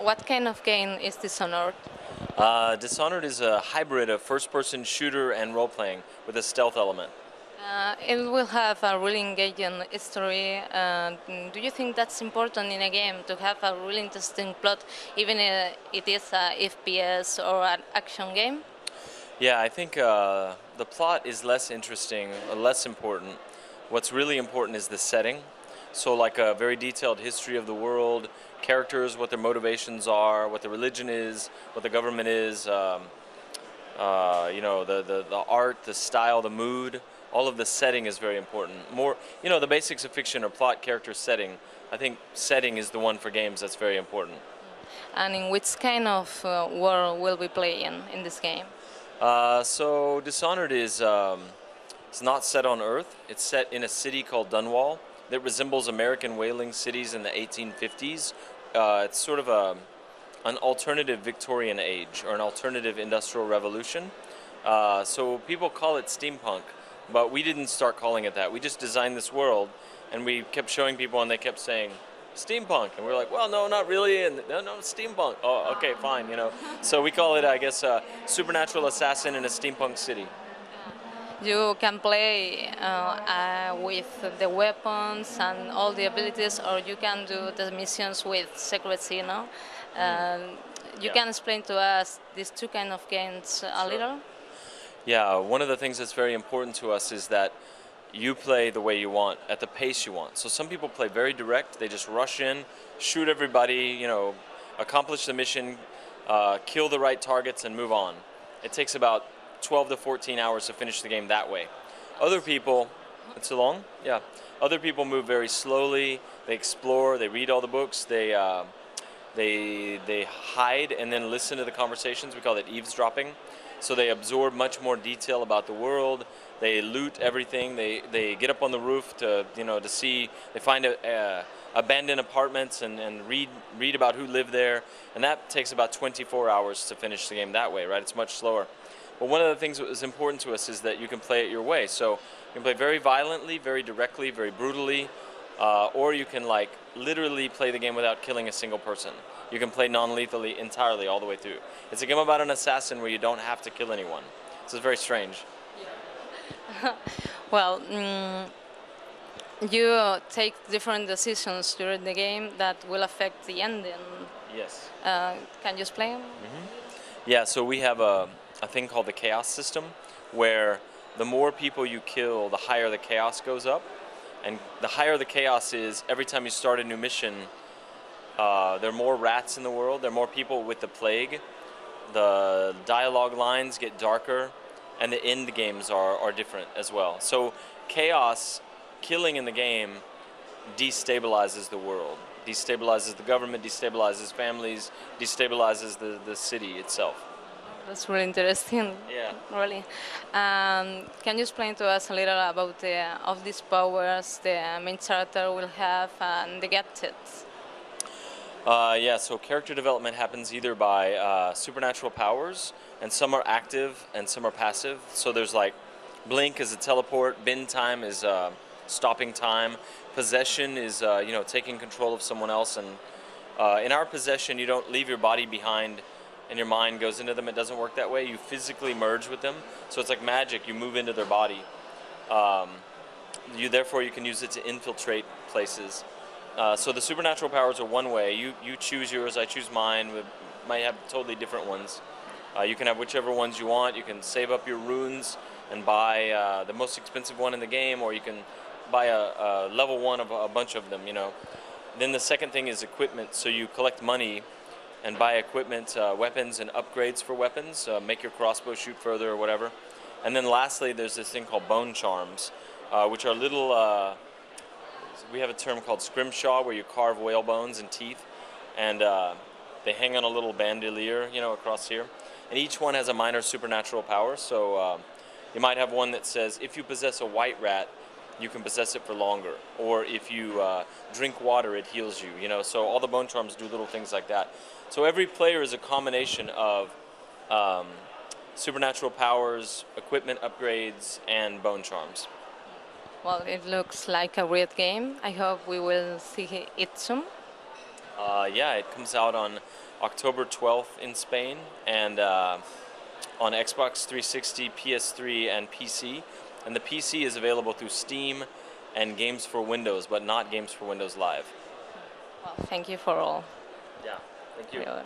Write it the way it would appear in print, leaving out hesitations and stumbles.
What kind of game is Dishonored? Dishonored is a hybrid of first-person shooter and role-playing with a stealth element. It will have a really engaging story. Do you think that's important in a game to have a really interesting plot, even if it is a FPS or an action game? Yeah, I think the plot is less interesting, less important. What's really important is the setting. So like a very detailed history of the world, characters, what their motivations are, what the religion is, what the government is, you know, the art, the style, the mood, all of the setting is very important. More, you know, the basics of fiction are plot, character, setting. I think setting is the one for games that's very important. And in which kind of world will we play in this game? So Dishonored is it's not set on Earth. It's set in a city called Dunwall that resembles American whaling cities in the 1850s. It's sort of an alternative Victorian age or an alternative industrial revolution. So people call it steampunk, but we didn't start calling it that. We just designed this world, and we kept showing people, and they kept saying, steampunk, and we're like, well, no, not really, and no, steampunk. Oh, okay, fine, you know. So we call it, I guess, a supernatural assassin in a steampunk city. You can play with the weapons and all the abilities, or you can do the missions with secrecy, you know. You can explain to us these two kind of games a little? Yeah, one of the things that's very important to us is that you play the way you want, at the pace you want. So some people play very direct, they just rush in, shoot everybody, you know, accomplish the mission, kill the right targets and move on. It takes about 12 to 14 hours to finish the game that way. Other people, it's so long? Yeah. Other people move very slowly, they explore, they read all the books, they hide and then listen to the conversations. We call it eavesdropping. So they absorb much more detail about the world. They loot everything. They get up on the roof to, you know, to see. They find abandoned apartments and read about who lived there. And that takes about 24 hours to finish the game that way, right? It's much slower. But one of the things that is important to us is that you can play it your way. So you can play very violently, very directly, very brutally, or you can like literally play the game without killing a single person. You can play non-lethally entirely all the way through. It's a game about an assassin where you don't have to kill anyone. So it's very strange. Well, you take different decisions during the game that will affect the ending. Yes. Can you explain? Yeah, so we have a thing called the chaos system, where the more people you kill, the higher the chaos goes up. And the higher the chaos is, every time you start a new mission, there are more rats in the world, there are more people with the plague, the dialogue lines get darker, and the end games are different as well. So chaos, killing in the game, destabilizes the world, destabilizes the government, destabilizes families, destabilizes the city itself. That's really interesting. Yeah. Really. Can you explain to us a little about of these powers the main character will have and the gadgets? Yeah, so character development happens either by supernatural powers, and some are active and some are passive. So there's like blink is a teleport, bend time is stopping time, possession is you know, taking control of someone else, and in our possession you don't leave your body behind and your mind goes into them. It doesn't work that way. You physically merge with them, so it's like magic. You move into their body. Therefore you can use it to infiltrate places. So the supernatural powers are one way. You choose yours, I choose mine. We might have totally different ones. You can have whichever ones you want. You can save up your runes and buy the most expensive one in the game, or you can buy a level 1 of a bunch of them, you know. Then the second thing is equipment. So you collect money and buy equipment, weapons and upgrades for weapons, make your crossbow shoot further or whatever. And then lastly, there's this thing called bone charms, which are little, we have a term called scrimshaw, where you carve whale bones and teeth, and they hang on a little bandolier, you know, across here. And each one has a minor supernatural power, so you might have one that says, if you possess a white rat, you can possess it for longer, or if you drink water, it heals you, you know. So all the bone charms do little things like that. So every player is a combination of supernatural powers, equipment upgrades, and bone charms. Well, it looks like a great game. I hope we will see it soon. Yeah, it comes out on October 12th in Spain, and on Xbox 360, PS3, and PC. And the PC is available through Steam and Games for Windows, but not Games for Windows Live. Well, thank you for all. Yeah, thank you. Really.